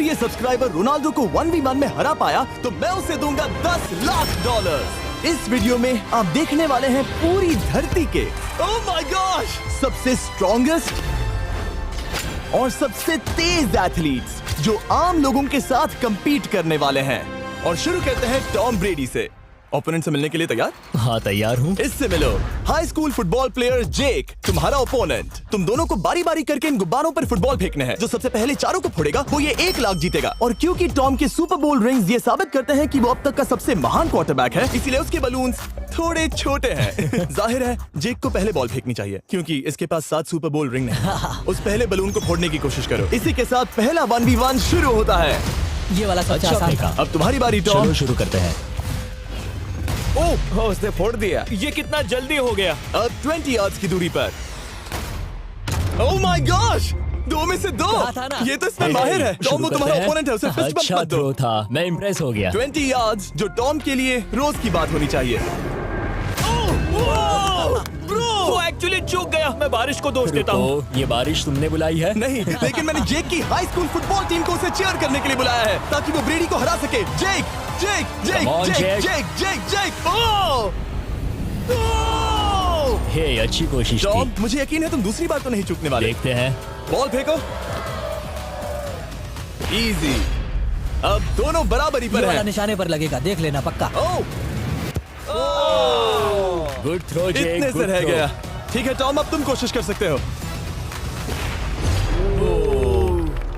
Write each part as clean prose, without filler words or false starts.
अगर ये subscriber Ronaldo को 1v1 में हरा पाया तो मैं उसे दूंगा $10 लाख। इस वीडियो में आप देखने वाले हैं पूरी धरती के ओह माय गॉश सबसे स्ट्रॉन्गेस्ट और सबसे तेज एथलीट्स जो आम लोगों के साथ compete करने वाले हैं। और शुरू करते हैं टॉम ब्रेडी से। ओपोनेंट से मिलने के लिए तैयार? हाँ तैयार हूँ। इससे मिलो। हाई स्कूल फुटबॉल प्लेयर जेक तुम्हारा ओपोनेंट। तुम दोनों को बारी बारी करके इन गुब्बारों पर फुटबॉल फेंकने हैं। जो सबसे पहले चारों को फोड़ेगा वो ये 1 लाख जीतेगा। और क्योंकि टॉम के सुपर बोल रिंग्स ये साबित करते हैं कि वो अब तक का सबसे महान क्वार्टरबैक है, इसीलिए उसके बलून्स थोड़े छोटे हैं। जाहिर है जेक को पहले बॉल फेंकनी चाहिए क्योंकि इसके पास 7 सुपर बोल रिंग नहीं। उस पहले बलून को फोड़ने की कोशिश करो। इसी के साथ पहला 1v1 शुरू होता है। ये वाला सबसे आसान था। अब तुम्हारी बारी टॉम। चलो शुरू करते हैं। ओह उसने फोड़ दिया। ये कितना जल्दी हो गया। अब 20 यार्ड्स की दूरी पर। ओह माय गॉश 2 में से 2। कहा था ना। ये तो इसमें माहिर है। टॉम वो तुम्हारा ओपोनेंट है, उसे फिस्ट बम्प अच्छा मत दो। थ्रो था, मैं इम्प्रेस हो गया। 20 यार्ड्स जो टॉम के लिए रोज की बात होनी चाहिए। वो एक्चुअली चूक गया। मैं बारिश को दोष देता हूँ। ये बारिश तुमने बुलाई है? नहीं, लेकिन मैंने जेक की हाई स्कूल फुटबॉल टीम को उसे चीयर करने के लिए बुलाया है ताकि वो ब्रेडी को हरा सके। जेक जेक जेक Come on, जेक Jake. जेक जेक जेक ओह हे अच्छी कोशिश टॉम थी। मुझे यकीन है तुम दूसरी बार तो नहीं चूकने वाले। देखते हैं। बॉल फेंको। इजी। अब दोनों बराबरी ये पर वाला हैं। निशाने पर लगेगा, देख लेना पक्का। ओह गुड थ्रो जेक, इतने से गुड रह थ्रो। गया। ठीक है टॉम अब तुम कोशिश कर सकते हो।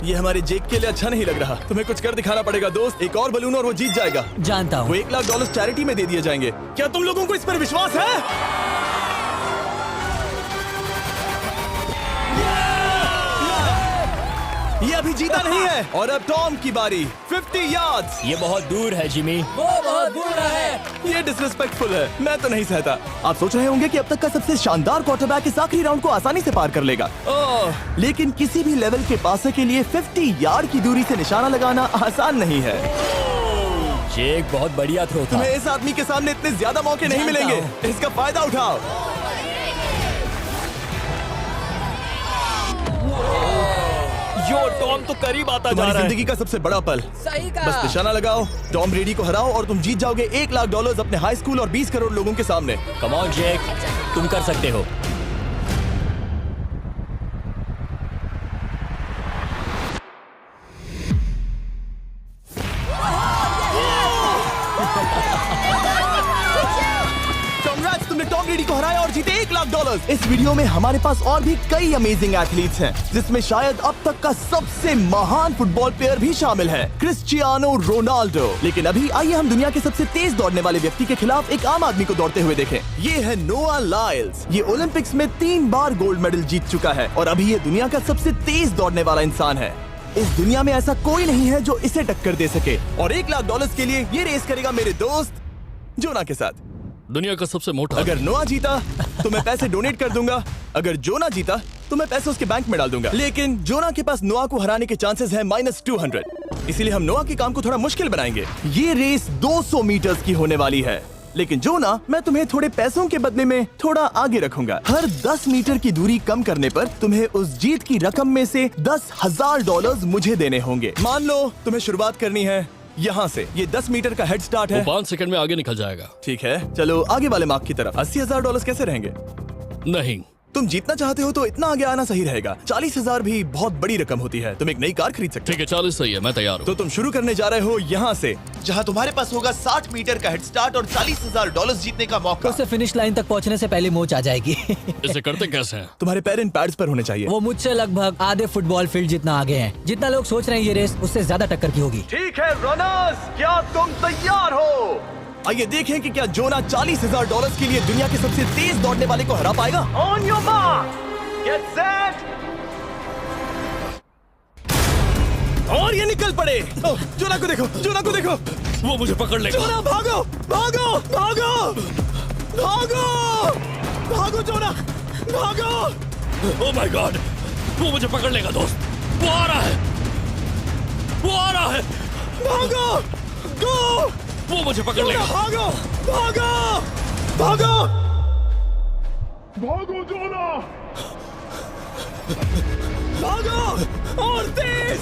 ये हमारे जेक के लिए अच्छा नहीं लग रहा। तुम्हें कुछ कर दिखाना पड़ेगा दोस्त। एक और बलून और वो जीत जाएगा। जानता वो हूँ। $1 लाख चैरिटी में दे दिए जाएंगे। क्या तुम लोगों को इस पर विश्वास है? ये अभी जीता नहीं है। और अब टॉम की बारी। 50 यार्ड्स। ये बहुत दूर है जिमी। वो बहुत बुरा है। ये डिसरिस्पेक्टफुल है। मैं तो नहीं सहता। आप सोच रहे होंगे कि अब तक का सबसे शानदार क्वार्टरबैक इस आखिरी राउंड को आसानी से पार कर लेगा। लेकिन किसी भी लेवल के पासे के लिए 50 यार्ड की दूरी से निशाना लगाना आसान नहीं है। जेक बहुत बढ़िया थ्रो था। तुम्हें इस आदमी के सामने इतने ज्यादा मौके नहीं जानता मिलेंगे। इसका फायदा उठाओ। यो टॉम तो करीब आता जा तुम्हारी रहा है। जिंदगी का सबसे बड़ा पल। सही बस कहा। निशाना लगाओ, टॉम ब्रेडी को हराओ और तुम जीत जाओगे $1 लाख अपने हाई स्कूल और 20 करोड़ लोगों के सामने। कम ऑन जेक, तुम कर सकते हो। Congrats, तुमने टॉम ब्रेडी को हराया और जीते $1 लाख। इस वीडियो में हमारे पास और भी कई अमेजिंग एथलीट्स हैं, जिसमें शायद अब तक का सबसे महान फुटबॉल प्लेयर भी शामिल है, क्रिस्टियानो रोनाल्डो। लेकिन अभी आइए हम दुनिया के सबसे तेज दौड़ने वाले व्यक्ति के खिलाफ एक आम आदमी को दौड़ते हुए देखें। ये है नोआ लाइल्स। ये ओलंपिक्स में 3 बार गोल्ड मेडल जीत चुका है और अभी ये दुनिया का सबसे तेज दौड़ने वाला इंसान है। इस दुनिया में ऐसा कोई नहीं है जो इसे टक्कर दे सके। और $1 लाख के लिए ये रेस करेगा मेरे दोस्त जोना के साथ। दुनिया का सबसे मोटा। अगर नोआ जीता तो मैं पैसे डोनेट कर दूंगा। अगर जोना जीता तो मैं पैसे उसके बैंक में डाल दूंगा। लेकिन जोना के पास नोआ को हराने के चांसेस हैं -200। इसीलिए हम नोआ के काम को थोड़ा मुश्किल बनाएंगे। ये रेस 200 मीटर्स की होने वाली है। लेकिन जोना, मैं तुम्हें थोड़े पैसों के बदले में थोड़ा आगे रखूंगा। हर 10 मीटर की दूरी कम करने पर तुम्हें उस जीत की रकम में से $10,000 मुझे देने होंगे। मान लो तुम्हें शुरुआत करनी है यहाँ से। ये 10 मीटर का हेड स्टार्ट वो है। 5 सेकंड में आगे निकल जाएगा। ठीक है, चलो आगे वाले मार्क की तरफ। $80,000 कैसे रहेंगे? नहीं, तुम जीतना चाहते हो तो इतना आगे आना सही रहेगा। 40,000 भी बहुत बड़ी रकम होती है। तुम एक नई कार खरीद सकते ठीक है 40 सही है, मैं तैयार हो। हूँ। तो तुम शुरू करने जा रहे हो यहाँ से, जहाँ तुम्हारे पास होगा 60 मीटर का हेड स्टार्ट और $40,000 जीतने का मौका। उसे फिनिश लाइन तक पहुँचने से पहले मोच आ जाएगी। इसे करते कैसे हैं? तुम्हारे पैर इन पैड्स पर होने चाहिए। वो मुझसे लगभग आधे फुटबॉल फील्ड जितना आगे हैं। जितना लोग सोच रहे हैं ये रेस उससे ज्यादा टक्कर की होगी। ठीक है रनर्स, क्या तुम तैयार हो? आइए देखें कि क्या जोना $40,000 के लिए दुनिया के सबसे तेज दौड़ने वाले को हरा पाएगा। On your mark, get set, और ये निकल पड़े। ओह, जोना को देखो, जोना को देखो। वो मुझे पकड़ लेगा। जोना भागो, भागो, भागो, भागो, भागो जोना, भागो। ओह माय गॉड, वो मुझे पकड़ लेगा दोस्त। वो आ रहा है, वो आ रहा है। भागो, गो, वो मुझे पकड़ लेगा। भागो, भागो, भागो, भागो जोना। भागो और तेज।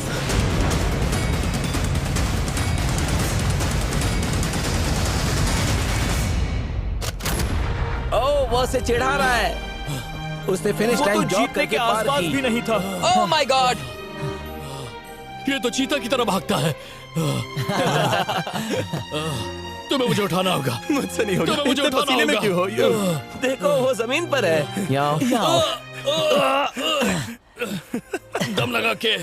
वो उसे चिढ़ा रहा है। उसने फिनिश वो तो लाइन जॉब जीतने करके के पार आसपास की। भी नहीं था। Oh my God! ये तो चीता की तरह भागता है। तुम्हें मुझे उठाना होगा। मुझसे नहीं होगा। तुम्हें मुझे इतने उठाना पसीने में होगा। क्यों हो यो? देखो वो जमीन पर है। दम लगा के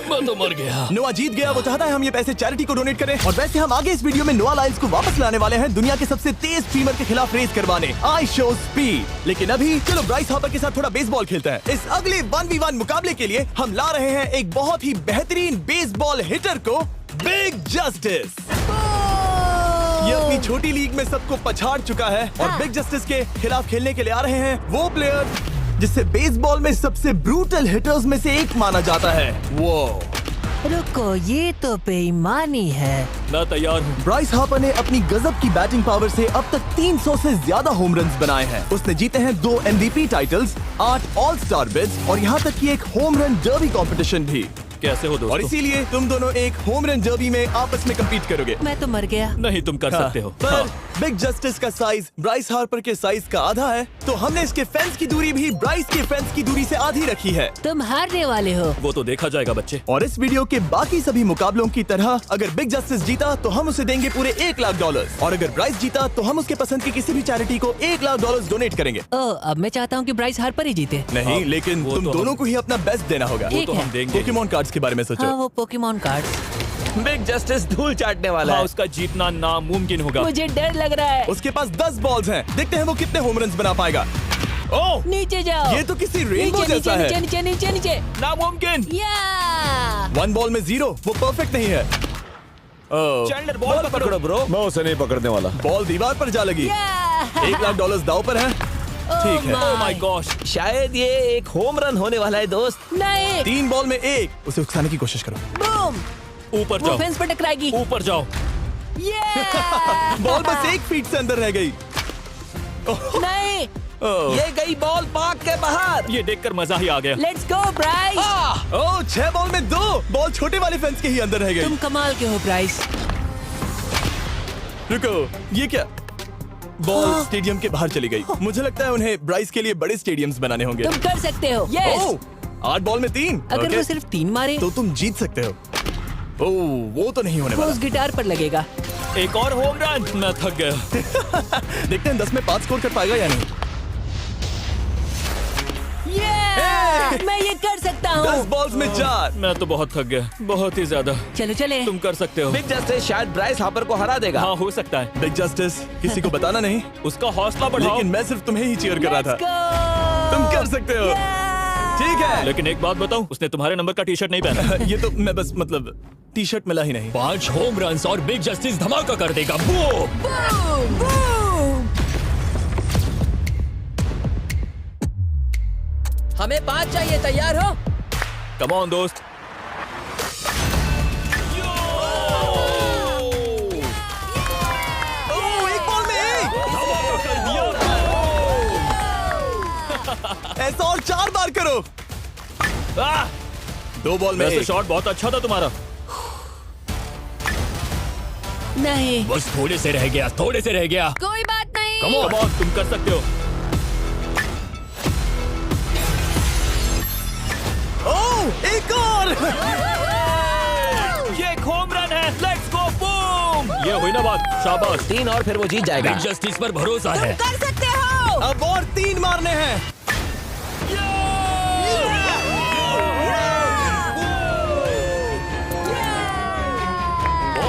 मैं तो मर गया। नोआ जीत गया। वो चाहता है हम ये पैसे चैरिटी को डोनेट करें। और वैसे हम आगे इस वीडियो में नोआ लाइल्स को वापस लाने वाले हैं दुनिया के सबसे तेज स्ट्रीमर के खिलाफ रेस करवाने, आई शो स्पीड। लेकिन अभी चलो ब्राइस हार्पर के साथ थोड़ा बेसबॉल खेलते हैं। इस अगले 1v1 मुकाबले के लिए हम ला रहे हैं एक बहुत ही बेहतरीन बेसबॉल हिटर को, बिग जस्टिस। ये अपनी छोटी लीग में सबको पछाड़ चुका है और बिग जस्टिस के खिलाफ खेलने के लिए आ रहे हैं वो प्लेयर जिसे बेसबॉल में सबसे ब्रूटल हिटर्स में से एक माना जाता है। वो रुको, ये तो बेईमानी है। मैं तैयार हूँ। ब्राइस हार्पर ने अपनी गजब की बैटिंग पावर से अब तक 300 से ज्यादा होम रन्स बनाए हैं। उसने जीते हैं 2 MVP titles, 8 all star bids और यहाँ तक कि एक होम रन डर्बी कंपटीशन भी। कैसे हो और दोस्तों? इसीलिए तुम दोनों एक होम रन डर्बी में आपस में कम्पीट करोगे। मैं तो मर गया। नहीं, तुम कर सकते हो। पर बिग जस्टिस का साइज ब्राइस हार्पर के साइज का आधा है, तो हमने इसके फेंस की दूरी भी ब्राइस के फेंस की दूरी से आधी रखी है। तुम हारने वाले हो। वो तो देखा जाएगा बच्चे। और इस वीडियो के बाकी सभी मुकाबलों की तरह अगर बिग जस्टिस जीता तो हम उसे देंगे पूरे $1 लाख और अगर ब्राइस जीता तो हम उसके पसंद की किसी भी चैरिटी को $1 लाख डोनेट करेंगे। अब मैं चाहता हूँ कि ब्राइस हार्पर ही जीते। नहीं, हाँ, लेकिन वो तुम तो दोनों हम- को ही अपना बेस्ट देना होगा। वो ठीक तो है। हम देंगे। पोकेमॉन कार्ड्स के बारे में सोचो। हाँ, वो पोकेमॉन कार्ड। बिग जस्टिस धूल चाटने वाला हाँ, है। उसका जीतना नामुमकिन होगा। मुझे डर लग रहा है। उसके पास 10 बॉल्स हैं। देखते हैं वो कितने होम रन्स बना पाएगा। ओह, नीचे जाओ। ये तो किसी रेनबो नीचे जैसा नीचे है। नीचे नीचे नीचे। नामुमकिन। या 1 बॉल में 0, वो परफेक्ट नहीं है। चैंडलर बॉल पकड़ो ब्रो। मैं उसे नहीं पकड़ने वाला। बॉल दीवार पर जा लगी। $1 लाख दाव पर है। ठीक है। ओह माय गॉश। शायद ये एक होम रन होने वाला है दोस्त। नहीं। 3 बॉल में 1, उसे उकसाने की कोशिश करो। बूम। ऊपर वो जाओ। फेंस पर टकराएगी। ऊपर जाओ। बॉल बस 1 फीट से अंदर रह गई। नहीं। ये गई बॉल पार्क के बाहर। ये देखकर मजा ही आ गया। Let's go Bryce. Oh, 6 ball में 2, बॉल छोटे वाले फेंस के ही अंदर रह गई। तुम कमाल के हो ब्राइस। रुको, ये क्या? बॉल स्टेडियम के बाहर चली गई। मुझे लगता है उन्हें ब्राइस के लिए बड़े स्टेडियम्स बनाने होंगे। तुम कर सकते हो। यस। ओह, 8 बॉल में 3। अगर ओके, वो सिर्फ 3 मारे तो तुम जीत सकते हो। ओह, वो तो नहीं होने वो वाला। उस गिटार पर लगेगा। एक और होम रन। मैं थक गया। देखते हैं 10 में 5 स्कोर कर पाएगा या नहीं। मैं ये कर सकता 10 हूँ। बॉल्स में 4। मैं तो बहुत थक गया, बहुत ही ज्यादा। चलो चले। तुम कर सकते हो। बिग जस्टिस शायद ब्राइस हार्पर को हरा देगा। हाँ, हो सकता है। बिग जस्टिस, किसी को बताना नहीं, उसका हौसला बढ़ाओ। लेकिन मैं सिर्फ तुम्हें ही चीयर कर रहा Let's था। go! तुम कर सकते हो। ठीक है। लेकिन एक बात बताऊं, उसने तुम्हारे नंबर का टी शर्ट नहीं पहना। ये तो मैं बस मतलब टी शर्ट मिला ही नहीं। 5 होम रन्स और बिग जस्टिस धमाका कर देगा। बूम! Boom! Boom! हमें 5 चाहिए। तैयार हो? कम ऑन दोस्त। ओह, 1 बॉल में 1। धमाका कर दिया। ऐसा और 4 बार करो। आह! 2 बॉल में वैसे 1। शॉट बहुत अच्छा था तुम्हारा। नहीं। बस थोड़े से रह गया, थोड़े से रह गया। कोई बात नहीं। कम ऑन, तुम कर सकते हो। ओह, एक और। ये एक होम रन है। Let's go boom. ये हुई ना बात। शाबाश। 3 और फिर वो जीत जाएगा। बिग जस्टिस पर भरोसा है। कर सकते हो। अब और 3 मारने हैं।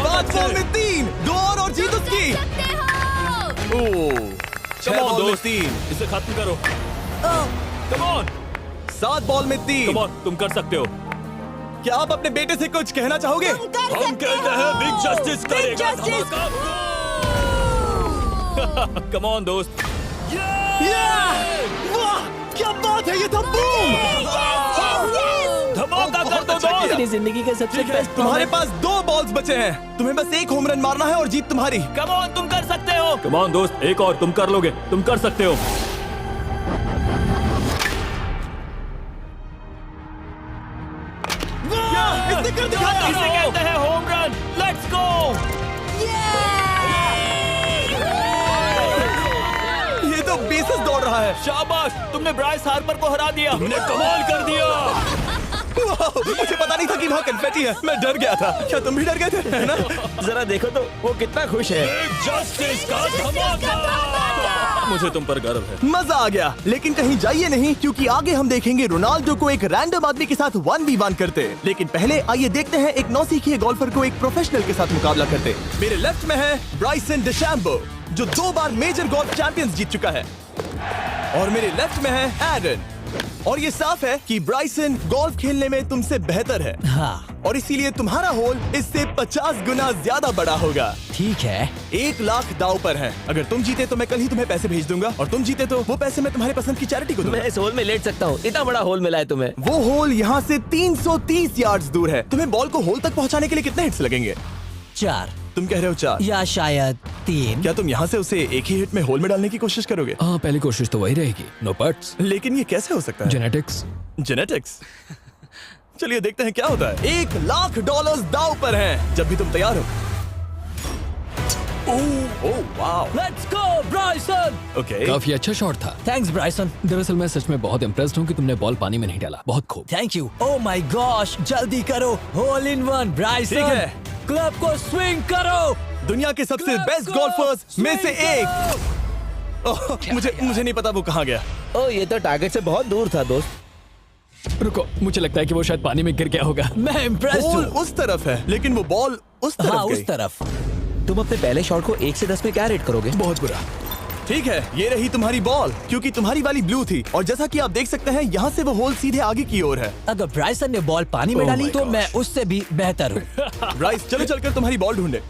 5 बॉल में 3, 2 और जीत उसकी। ओह, 6 बॉल में 3, इसे खत्म करो। कम ऑन, 7 बॉल में 3। कम ऑन, तुम कर सकते हो। क्या आप अपने बेटे से कुछ कहना चाहोगे? हम कहते हैं बिग जस्टिस करेगा धमाका। कम ऑन दोस्त। वाह, क्या बात है, ये था बूम। धमाका कर दो अच्छा किया। दोस्त। मेरी जिंदगी का सबसे बेस्ट तुम्हारे पास 2 बॉल्स बचे हैं। तुम्हें बस 1 होम रन मारना है और जीत तुम्हारी। कम ऑन, तुम कर सकते हो। कम ऑन दोस्त, एक और, तुम कर लोगे। तुम कर सकते हो। इसने कर दिखाया। इसे कहते हैं होम रन। Let's go. है। शाबाश, तुमने ब्राइस हार्पर को हरा दिया। तुमने कमाल कर दिया। वाह, मुझे पता नहीं था कि वहाँ कन्फेटी है। मैं डर गया था। क्या तुम भी डर गए थे, है ना? जरा देखो तो वो कितना खुश है। जस्टिस का धमाका। मुझे तुम पर गर्व है। मजा आ गया। लेकिन कहीं जाइए नहीं, क्योंकि आगे हम देखेंगे रोनाल्डो को एक रैंडम आदमी के साथ 1v1 करते। लेकिन पहले आइए देखते हैं एक नौसिखिए गोल्फर को एक प्रोफेशनल के साथ मुकाबला करते। मेरे लेफ्ट में है ब्राइसन डेशैम्बो, जो 2 बार मेजर गोल्फ चैंपियंस जीत चुका है, और मेरे लेफ्ट में है एरन। और ये साफ है कि ब्राइसन गोल्फ खेलने में तुमसे बेहतर है, हाँ और इसीलिए तुम्हारा होल इससे 50 गुना ज्यादा बड़ा होगा। ठीक है। 1 लाख दाव पर है। अगर तुम जीते तो मैं कल ही तुम्हें पैसे भेज दूंगा, और तुम जीते तो वो पैसे मैं तुम्हारे पसंद की चैरिटी को दूंगा। मैं इस होल में लेट सकता हूँ, इतना बड़ा होल मिला है तुम्हें। वो होल यहाँ से 330 यार्ड्स दूर है। तुम्हें बॉल को होल तक पहुँचाने के लिए कितने हिट्स लगेंगे? 4 तुम कह रहे हो 4? या शायद 3। क्या तुम यहाँ से उसे एक ही हिट में होल में डालने की कोशिश करोगे? हाँ, पहली कोशिश तो वही रहेगी। No puts. लेकिन ये कैसे हो सकता है? जेनेटिक्स। जेनेटिक्स। चलिए देखते हैं क्या होता है। $1 लाख दाव पर हैं, जब भी तुम तैयार हो। Oh wow, let's go Bryson. Okay. काफी अच्छा शॉट था। Thanks Bryson. दरअसल मैं सच में बहुत इम्प्रेस्ड हूँ कि तुमने बॉल पानी में नहीं डाला। बहुत खूब। Thank you. Oh my gosh, जल्दी करो। Hole in one Bryson. ठीक है। क्लब को स्विंग करो। दुनिया के सबसे Let's बेस्ट go! गोल्फर्स में से Swing एक। ओह, मुझे नहीं पता वो कहाँ गया। ओ, ये तो टारगेट से बहुत दूर था दोस्त। रुको, मुझे लगता है कि वो शायद पानी में गिर गया होगा। मैं इम्प्रेस्ड बॉल हूँ। उस तरफ है, लेकिन वो बॉल उस तरफ हाँ गई। उस तरफ। तुम अपने पहले शॉट को 1 से 10 में क्या रेट करोगे? बहुत बुरा। ठीक है, ये रही तुम्हारी बॉल, क्योंकि तुम्हारी वाली ब्लू थी, और जैसा कि आप देख सकते हैं यहाँ से वो होल सीधे आगे की ओर है। अगर ब्राइसन ने बॉल पानी में Oh डाली my तो gosh. मैं उससे भी बेहतर हूँ। ब्राइस, चलो चलकर तुम्हारी बॉल ढूंढे।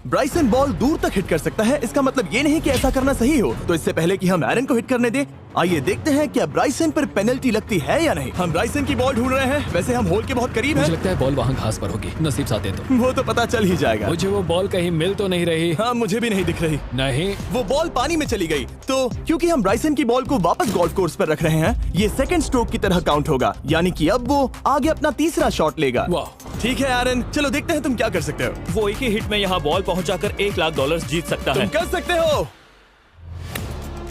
ब्राइसन बॉल दूर तक हिट कर सकता है, इसका मतलब ये नहीं कि ऐसा करना सही हो। तो इससे पहले कि हम एरन को हिट करने दें, आइए देखते हैं क्या ब्राइसन पर पेनल्टी लगती है या नहीं। हम ब्राइसन की बॉल ढूंढ रहे हैं। वैसे हम होल के बहुत करीब मुझे हैं। लगता है बॉल वहाँ घास पर होगी। नसीब साथ दे तो। वो तो पता चल ही जाएगा। मुझे वो बॉल कहीं मिल तो नहीं रही। हाँ, मुझे भी नहीं दिख रही। नहीं। वो बॉल पानी में चली गई। तो क्योंकि हम ब्राइसन की बॉल को वापस गोल्फ कोर्स पर रख रहे हैं, ये सेकंड स्ट्रोक की तरह काउंट होगा, यानी कि अब वो आगे अपना तीसरा शॉट लेगा। वाह। ठीक है एरन, चलो देखते हैं तुम क्या कर सकते हो। वो एक ही हिट में यहाँ बॉल पहुँचाकर $1 लाख जीत सकता तुम है। कर सकते हो।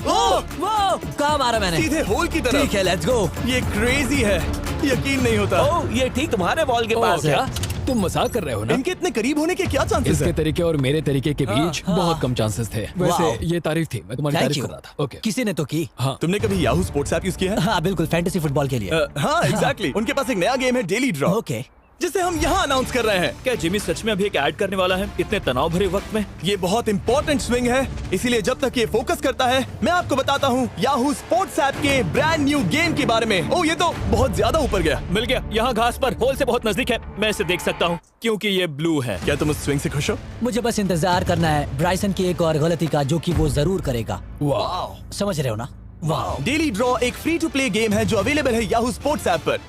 ओह, वो कहाँ मारा मैंने? सीधे होल की तरफ। ठीक है, लेट्स गो। ये क्रेजी है, यकीन नहीं होता। ओ, ये ठीक तुम्हारे बॉल के ओ, पास है। क्या? तुम मजाक कर रहे हो ना? इनके इतने करीब होने के क्या चांसेस इसके हैं? तरीके और मेरे तरीके के बीच हाँ। बहुत कम चांसेस थे। वाओ। वैसे ये तारीफ थी, मैं तुम्हारी थैंक तारीफ यू। कर रहा था। ओके। किसी ने तो की। हाँ। तुमने कभी याहू स्पोर्ट्स ऐप यूज किया है? हाँ बिल्कुल, फैंटेसी फुटबॉल के लिए। हाँ, एग्जैक्टली। उनके पास एक नया गेम है, डेली ड्रॉ, ओके। जिसे हम यहाँ अनाउंस कर रहे हैं। क्या जिमी सच में अभी एक ऐड करने वाला है इतने तनाव भरे वक्त में? ये बहुत इंपॉर्टेंट स्विंग है, इसीलिए जब तक ये फोकस करता है, मैं आपको बताता हूँ याहू स्पोर्ट्स ऐप के ब्रांड न्यू गेम के बारे में। ओह, ये तो बहुत ज्यादा ऊपर गया। मिल गया, यहाँ घास पर होल से बहुत नजदीक है। मैं इसे देख सकता हूँ क्योंकि ये ब्लू है। क्या तुम उस स्विंग से खुश हो? मुझे बस इंतजार करना है ब्राइसन की एक और गलती का, जो कि वो जरूर करेगा। वाह। समझ रहे हो ना? वाह। डेली ड्रॉ एक फ्री टू प्ले गेम है जो अवेलेबल है याहू स्पोर्ट्स ऐप पर।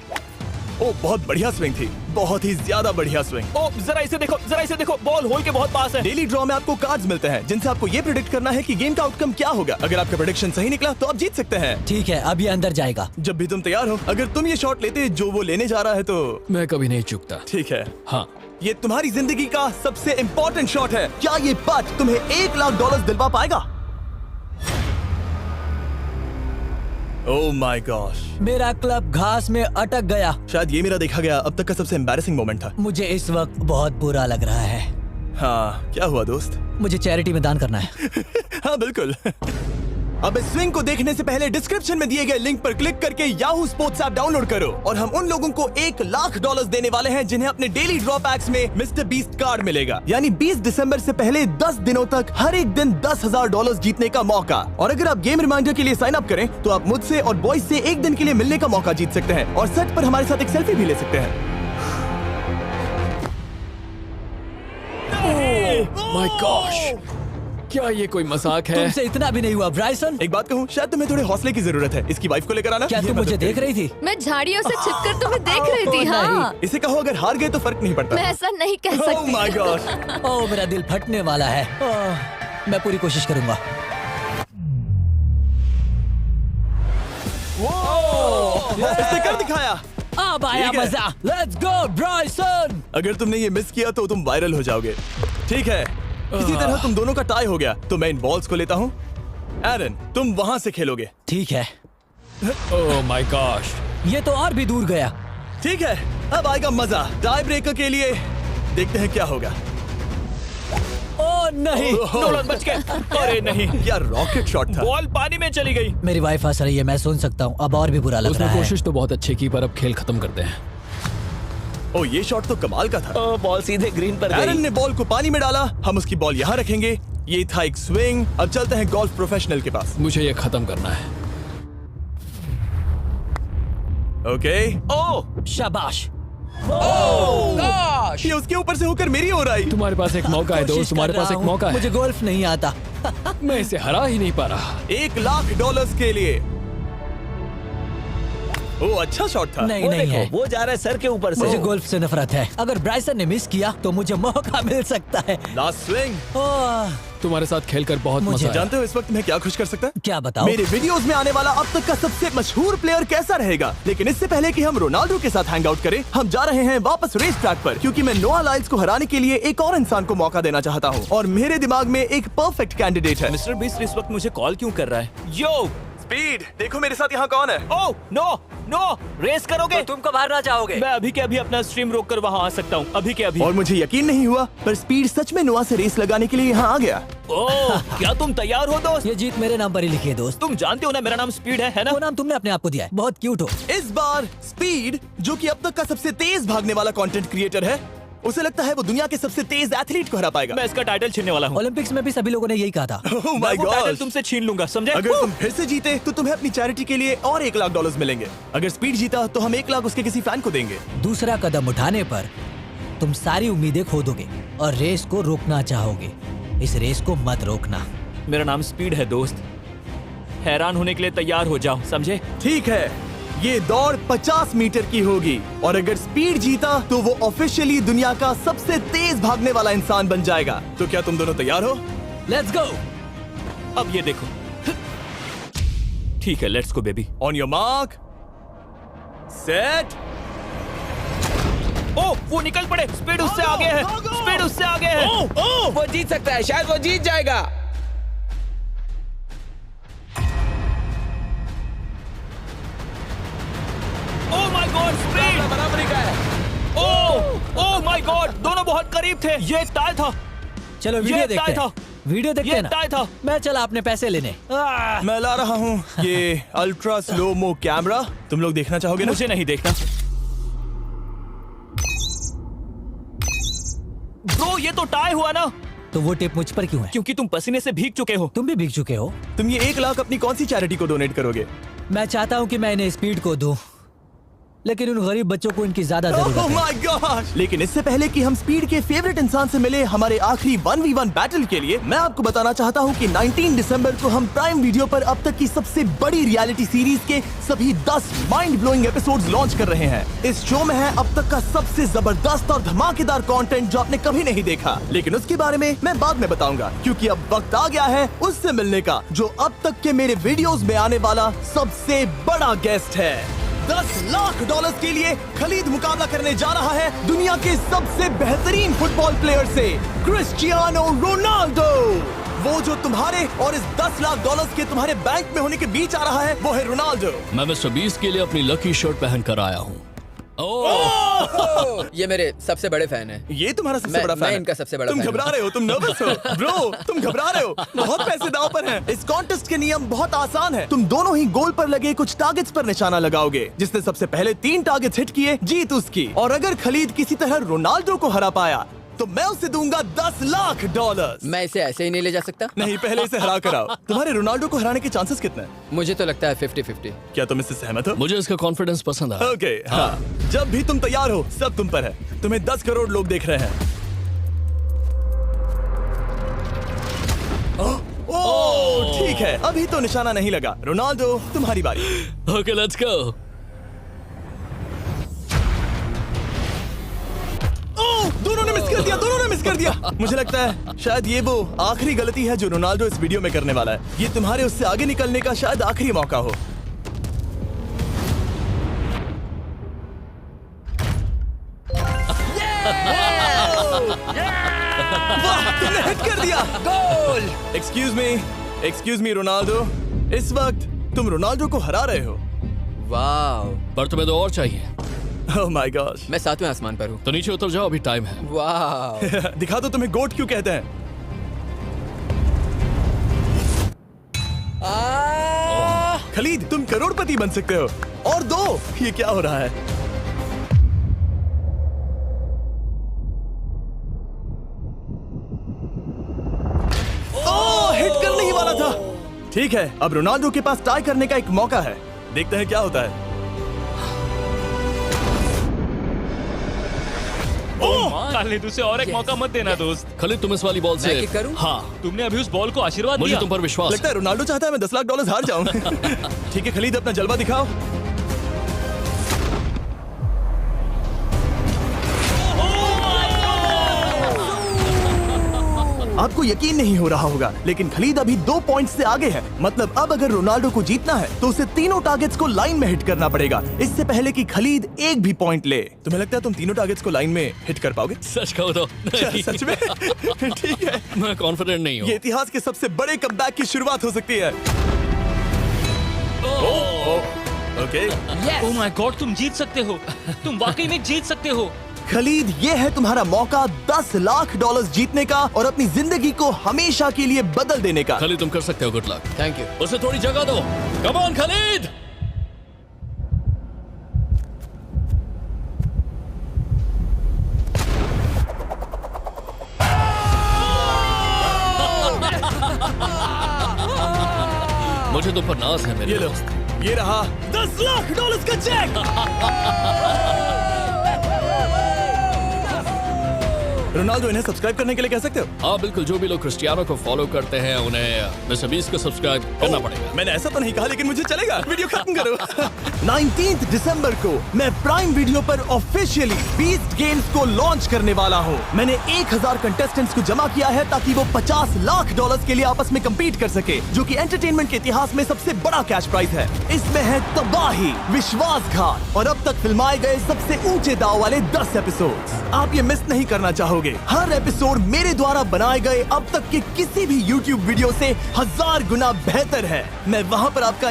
ओह, बहुत बढ़िया स्विंग थी, बहुत ही ज्यादा बढ़िया स्विंग। ओ, जरा इसे देखो, जरा इसे देखो, बॉल होल के बहुत पास है। डेली ड्रॉ में आपको कार्ड्स मिलते हैं, जिनसे आपको ये प्रेडिक्ट करना है कि गेम का आउटकम क्या होगा। अगर आपका प्रेडिक्शन सही निकला तो आप जीत सकते हैं। ठीक है, अब ये अंदर जाएगा। जब भी तुम तैयार हो, अगर तुम ये शॉट लेते जो वो लेने जा रहा है तो मैं कभी नहीं चूकता। ठीक है। हाँ। ये तुम्हारी जिंदगी का सबसे इम्पोर्टेंट शॉट है। क्या ये पट तुम्हें $1 लाख दिलवा पाएगा? ओह माय गॉश, मेरा क्लब घास में अटक गया। शायद ये मेरा देखा गया अब तक का सबसे एम्बैरेसिंग मोमेंट था। मुझे इस वक्त बहुत बुरा लग रहा है। हाँ, क्या हुआ दोस्त? मुझे चैरिटी में दान करना है। हाँ बिल्कुल। अब इस स्विंग को देखने से पहले डिस्क्रिप्शन में दिए गए लिंक पर क्लिक करके याहू स्पोर्ट्स ऐप डाउनलोड करो, और हम उन लोगों को $1 लाख देने वाले हैं जिन्हें अपने डेली ड्रॉ पैक्स में मिस्टर बीस्ट कार्ड मिलेगा। यानी 20 दिसंबर से पहले 10 दिनों तक हर एक दिन $10,000 जीतने का मौका। और अगर आप गेम रिमाइंडर के लिए साइन अप करें तो आप मुझसे और बॉयज से एक दिन के लिए मिलने का मौका जीत सकते हैं, और सेट पर हमारे साथ एक सेल्फी भी ले सकते हैं। माय गॉश, क्या ये कोई मजाक है? तुमसे इतना भी नहीं हुआ ब्राइसन। एक बात कहूँ, शायद तुम्हें थोड़े हौसले की जरूरत है। इसकी वाइफ को लेकर आना। क्या ये तुम मदद मुझे देख करेगी। रही थी? मैं झाड़ियों से छिपकर तुम्हें देख रही थी। हाँ, इसे कहो अगर हार गए तो फर्क नहीं पड़ता। मैं ऐसा नहीं कह Oh सकती। my gosh! ओह, मेरा दिल फटने वाला है। मैं पूरी कोशिश करूंगा। इसने कर दिखाया। अब आया ठीक है। मजा। Let's go Bryson. अगर तुमने ये मिस किया तो तुम वायरल हो जाओगे। ठीक है, किसी तरह तुम दोनों का टाई हो गया, तो मैं इन बॉल्स को लेता हूँ एरन, तुम वहां से खेलोगे। ठीक है, ओह माय गॉश। ये तो और भी दूर गया। ठीक है, अब आएगा मजा। टाई ब्रेकर के लिए देखते हैं क्या होगा। ओ नहीं, नोलन बच गए। अरे नहीं, क्या रॉकेट शॉट था। बॉल पानी में चली गई। मेरी वाइफ हंस रही है, मैं सुन सकता हूँ। अब और भी बुरा लग उसने रहा है। कोशिश तो बहुत अच्छी की, पर अब खेल खत्म करते हैं। ओ, ये शॉट तो कमाल का था। ओ, बॉल सीधे ग्रीन पर एरन गई। ने बॉल को पानी में डाला, हम उसकी बॉल यहाँ रखेंगे। ये था एक स्विंग। अब चलते हैं गोल्फ प्रोफेशनल के पास। मुझे ये खत्म करना है। ओके। ओ शाबाश। ये उसके ऊपर से होकर मेरी ओर आई। तुम्हारे पास एक मौका है कोशिश दोस्त, तुम्हारे कर पास रहा एक हूँ। मौका है। मुझे गोल्फ नहीं आता। मैं इसे हरा ही नहीं पा रहा। $1,00,000 के लिए। ओ, अच्छा शॉट था। नहीं वो नहीं है, देखो, वो जा रहा है सर के ऊपर से। मुझे गोल्फ से नफरत है। अगर ब्राइसन ने मिस किया तो मुझे मौका मिल सकता है। Last swing. ओह, तुम्हारे साथ खेलकर बहुत मुझे मजा आया। जानते हो इस वक्त मैं क्या खुश कर सकता? क्या बताओ? मेरे वीडियोस में आने वाला अब तक का सबसे मशहूर प्लेयर कैसा रहेगा। लेकिन इससे पहले कि हम रोनाल्डो के साथ हैंग आउट करें, हम जा रहे हैं वापस रेस ट्रैक पर, क्योंकि मैं नोआ लाइल्स को हराने के लिए एक और इंसान को मौका देना चाहता हूँ। और मेरे दिमाग में एक परफेक्ट कैंडिडेट है। मिस्टर बीस्ट इस वक्त मुझे कॉल क्यों कर रहा है? यो स्पीड, देखो मेरे साथ यहाँ कौन है। ओ नो नो, रेस करोगे? तुम कब हारना चाहोगे? मैं अभी के अभी अपना स्ट्रीम रोक कर वहाँ आ सकता हूँ। अभी के अभी। और मुझे यकीन नहीं हुआ, पर स्पीड सच में नोआ से रेस लगाने के लिए यहाँ आ गया। ओह, क्या तुम तैयार हो दोस्त? ये जीत मेरे नाम पर ही लिखी है दोस्त। तुम जानते हो ना मेरा नाम स्पीड है ना? वो नाम तुमने अपने आप को दिया है। बहुत क्यूट हो। इस बार स्पीड, जो कि अब तक का सबसे तेज भागने वाला कंटेंट क्रिएटर है, उसे लगता है वो दुनिया के सबसे तेज एथलीट को हरा पाएगा। मैं इसका टाइटल छीनने वाला हूँ। ओलंपिक्स में भी सभी लोगों ने यही कहा था। Oh my मैं वो टाइटल gosh! तुमसे छीन लूंगा, समझे? अगर तुम फिर से जीते तो तुम्हें अपनी चैरिटी के लिए और $1,00,000 मिलेंगे। अगर स्पीड जीता तो हम 1 लाख उसके किसी फैन को देंगे। दूसरा कदम उठाने पर तुम सारी उम्मीदें खो दोगे और रेस को रोकना चाहोगे। इस रेस को मत रोकना। मेरा नाम स्पीड है दोस्त। हैरान होने के लिए तैयार हो जाओ, समझे? ठीक है, ये दौड़ 50 मीटर की होगी और अगर स्पीड जीता तो वो ऑफिशियली दुनिया का सबसे तेज भागने वाला इंसान बन जाएगा। तो क्या तुम दोनों तैयार हो? Let's go. अब ये देखो। ठीक है, let's go baby. On your mark, set. ओ, वो निकल पड़े। स्पीड उससे आगे है। स्पीड उससे आगे है। वो जीत सकता है, शायद वो जीत जाएगा। ओह माय गॉड, स्पीड बराबरी का है। ओह माय गॉड, दोनों बहुत करीब थे। ये टाई था। चलो वीडियो ये देखते टाई हैं। वीडियो देखते ये हैं ना। टाई था। मैं चला अपने पैसे लेने। मैं ला रहा हूँ ये अल्ट्रा स्लो मो कैमरा। तुम लोग देखना चाहोगे ना? मुझे नहीं देखना। ब्रो, ये तो टाई हुआ ना? तो वो टिप मुझ पर क्यों है? क्योंकि तुम पसीने से भीग चुके हो। तुम भी भीग चुके हो। तुम ये 1 लाख अपनी कौन सी चैरिटी को डोनेट करोगे? मैं चाहता हूँ कि मैं इन्हें स्पीड को दूं, लेकिन उन गरीब बच्चों को इनकी ज्यादा जरूरत Oh है। my gosh! लेकिन इससे पहले कि हम स्पीड के फेवरेट इंसान से मिले हमारे आखिरी 1v1 बैटल के लिए, मैं आपको बताना चाहता हूँ कि 19 दिसंबर को हम प्राइम वीडियो पर अब तक की सबसे बड़ी रियलिटी सीरीज के सभी 10 माइंड ब्लोइंग एपिसोड्स लॉन्च कर रहे हैं। इस शो में है अब तक का सबसे जबरदस्त और धमाकेदार कंटेंट जो आपने कभी नहीं देखा। लेकिन उसके बारे में मैं बाद में बताऊंगा, क्योंकि अब वक्त आ गया है उससे मिलने का जो अब तक के मेरे वीडियोस में आने वाला सबसे बड़ा गेस्ट है। $10,00,000 के लिए खलीद मुकाबला करने जा रहा है दुनिया के सबसे बेहतरीन फुटबॉल प्लेयर से, क्रिस्टियानो रोनाल्डो। वो जो तुम्हारे और इस $10,00,000 के तुम्हारे बैंक में होने के बीच आ रहा है, वो है रोनाल्डो। मैं मिस्टर बीस्ट के लिए अपनी लकी शर्ट पहन कर आया हूँ। ये मेरे सबसे बड़े फैन है। ये तुम्हारा सबसे मैं- बड़ा फैन मैं है। इनका सबसे बड़ा तुम फैन घबरा हूं। रहे हो, तुम नर्वस हो ब्रो, तुम घबरा रहे हो। बहुत पैसे दांव पर हैं। इस कॉन्टेस्ट के नियम बहुत आसान है। तुम दोनों ही गोल पर लगे कुछ टारगेट्स पर निशाना लगाओगे। जिसने सबसे पहले 3 टारगेट्स हिट किए, जीत उसकी। और अगर खलीद किसी तरह रोनाल्डो को हरा पाया तो मैं उसे दूंगा $10,00,000। मैं इसे ऐसे ही नहीं ले जा सकता। नहीं, पहले इसे हरा कर आओ। तुम्हारे रोनाल्डो को हराने के चांसेस कितने हैं? मुझे तो लगता है 50-50। क्या तुम इससे सहमत हो? मुझे इसका कॉन्फिडेंस पसंद आया। ओके, हाँ। जब भी तुम तैयार हो, सब तुम पर है। तुम्हें 10 करोड़ लोग देख रहे हैं। ओह, ठीक है, अभी तो निशाना नहीं लगा। रोनाल्डो, तुम्हारी बारी। Okay, let's go. ओह, दोनों ने मिस कर दिया, दोनों ने मिस कर दिया। मुझे लगता है शायद ये वो आखिरी गलती है जो रोनाल्डो इस वीडियो में करने वाला है। ये तुम्हारे उससे आगे निकलने का शायद आखिरी मौका हो। वाह, तुमने हिट कर दिया। Goal. Excuse me, excuse me Ronaldo, इस वक्त तुम रोनाल्डो को हरा रहे हो। वाह, पर तुम्हें तो और चाहिए, ओह माय गॉड। मैं 7वें आसमान पर हूँ। तो नीचे उतर जाओ, अभी टाइम है। वाह, दिखा दो तुम्हें गोट क्यों कहते हैं। खलीद, तुम करोड़पति बन सकते हो। और दो, ये क्या हो रहा है? ओह, हिट करने ही वाला था। ठीक है, अब रोनाल्डो के पास टाई करने का एक मौका है। देखते हैं क्या होता है। खालिद, उसे और एक मौका मत देना दोस्त। खलीद, तुम इस वाली बॉल से मैं किक करूं? हाँ, तुमने अभी उस बॉल को आशीर्वाद मुझे दिया। तुम पर विश्वास लगता है रोनाल्डो चाहता है मैं $10 लाख हार जाऊं। ठीक है खलीद, अपना जलवा दिखाओ। आपको यकीन नहीं हो रहा होगा, लेकिन खलीद अभी 2 पॉइंट से आगे है। मतलब अब अगर रोनाल्डो को जीतना है तो उसे तीनों टारगेट्स को लाइन में हिट करना पड़ेगा, इससे पहले कि खलीद एक भी पॉइंट ले। तुम्हें लगता है तुम तीनों टारगेट्स को लाइन में हिट कर पाओगे? सच कहो तो नहीं। सच में? ठीक है, मैं कॉन्फिडेंट नहीं ये हूँ। इतिहास के सबसे बड़े कमबैक की शुरुआत हो सकती है। ओके, ओह माय गॉड, तुम जीत सकते हो। तुम वाकई में जीत सकते हो। खलीद, ये है तुम्हारा मौका $10 लाख जीतने का और अपनी जिंदगी को हमेशा के लिए बदल देने का। खलीद, तुम कर सकते हो। Good luck. Thank you. उसे थोड़ी जगह दो। Come on Khalid. मुझे तुम पर नाज है मेरे ये लो, दोस्त। ये रहा $10 लाख का चेक। रोनाल्डो, इन्हें सब्सक्राइब करने के लिए कह सकते हो? हाँ बिल्कुल, जो भी लोग क्रिस्टियानो को फॉलो करते हैं उन्हें मिस्टर बीस्ट को सब्सक्राइब करना पड़ेगा। मैंने ऐसा तो नहीं कहा, लेकिन मुझे चलेगा। वीडियो खत्म करो। 19 दिसंबर को मैं प्राइम वीडियो पर ऑफिशियली बीस्ट गेम्स को लॉन्च करने वाला हूँ। मैंने 1000 कंटेस्टेंट्स को जमा किया है ताकि वो $50 लाख के लिए आपस में कम्पीट कर सके, जो कि एंटरटेनमेंट के इतिहास में सबसे बड़ा कैश प्राइज है। इसमें है तबाही, विश्वासघात और अब तक फिल्माए गए सबसे ऊंचे दाव वाले 10 एपिसोड्स। आप ये मिस नहीं करना चाहोगे। हर एपिसोड मेरे द्वारा बनाए गए अब तक के किसी भी YouTube वीडियो से 1000 गुना बेहतर है। मैं वहाँ पर आपका